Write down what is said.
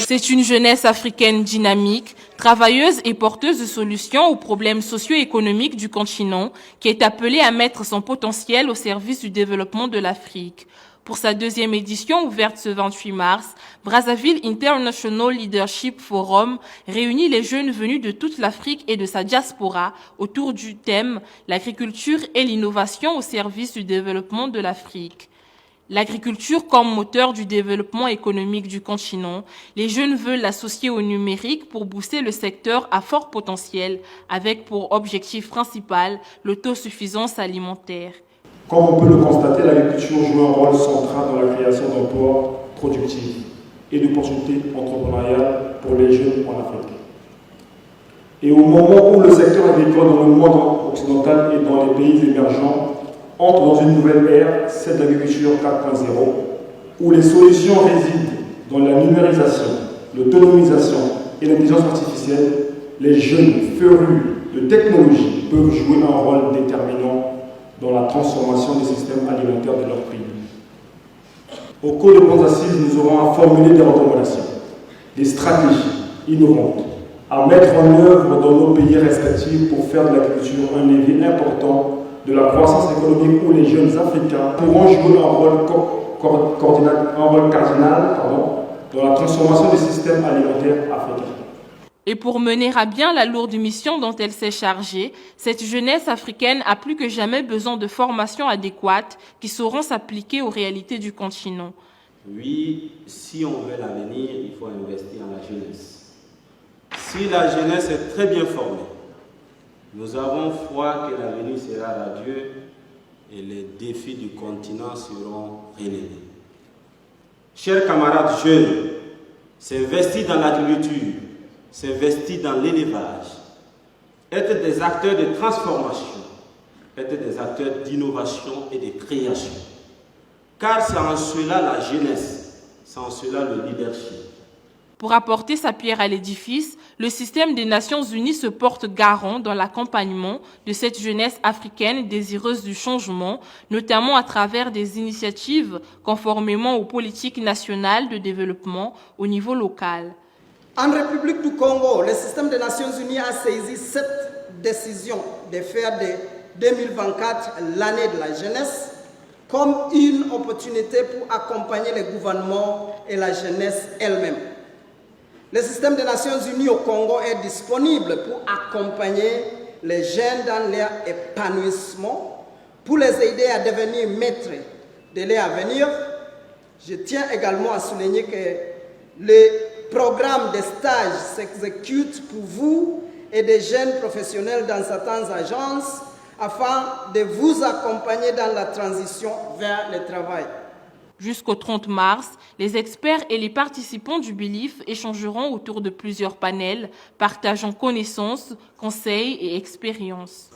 C'est une jeunesse africaine dynamique, travailleuse et porteuse de solutions aux problèmes socio-économiques du continent qui est appelée à mettre son potentiel au service du développement de l'Afrique. Pour sa deuxième édition ouverte ce 28 mars, Brazzaville International Leadership Forum réunit les jeunes venus de toute l'Afrique et de sa diaspora autour du thème « L'agriculture et l'innovation au service du développement de l'Afrique ». L'agriculture comme moteur du développement économique du continent, les jeunes veulent l'associer au numérique pour booster le secteur à fort potentiel avec pour objectif principal l'autosuffisance alimentaire. Comme on peut le constater, l'agriculture joue un rôle central dans la création d'emplois productifs et d'opportunités entrepreneuriales pour les jeunes en Afrique. Et au moment où le secteur agricole dans le monde occidental et dans les pays émergents entre dans une nouvelle ère, celle de l'agriculture 4.0, où les solutions résident dans la numérisation, l'autonomisation et l'intelligence artificielle, les jeunes férus de technologie peuvent jouer un rôle déterminant dans la transformation des systèmes alimentaires de leur pays. Au cours de grandes assises, nous aurons à formuler des recommandations, des stratégies innovantes, à mettre en œuvre dans nos pays respectifs pour faire de l'agriculture un levier important de la croissance économique où les jeunes Africains pourront jouer un rôle cardinal dans la transformation des systèmes alimentaires africains. Et pour mener à bien la lourde mission dont elle s'est chargée, cette jeunesse africaine a plus que jamais besoin de formations adéquates qui sauront s'appliquer aux réalités du continent. Oui, si on veut l'avenir, il faut investir en la jeunesse. Si la jeunesse est très bien formée, nous avons foi que l'avenir sera radieux et les défis du continent seront relevés. Chers camarades jeunes, s'investir dans l'agriculture, s'investir dans l'élevage, être des acteurs de transformation, être des acteurs d'innovation et de création. Car c'est en cela la jeunesse, c'est en cela le leadership. Pour apporter sa pierre à l'édifice, le système des Nations Unies se porte garant dans l'accompagnement de cette jeunesse africaine désireuse du changement, notamment à travers des initiatives conformément aux politiques nationales de développement au niveau local. En République du Congo, le système des Nations Unies a saisi cette décision de faire de 2024 l'année de la jeunesse comme une opportunité pour accompagner les gouvernements et la jeunesse elle-même. Le système des Nations Unies au Congo est disponible pour accompagner les jeunes dans leur épanouissement, pour les aider à devenir maîtres de leur avenir. Je tiens également à souligner que les programmes de stage s'exécutent pour vous et des jeunes professionnels dans certaines agences afin de vous accompagner dans la transition vers le travail. Jusqu'au 30 mars, les experts et les participants du BELIF échangeront autour de plusieurs panels, partageant connaissances, conseils et expériences.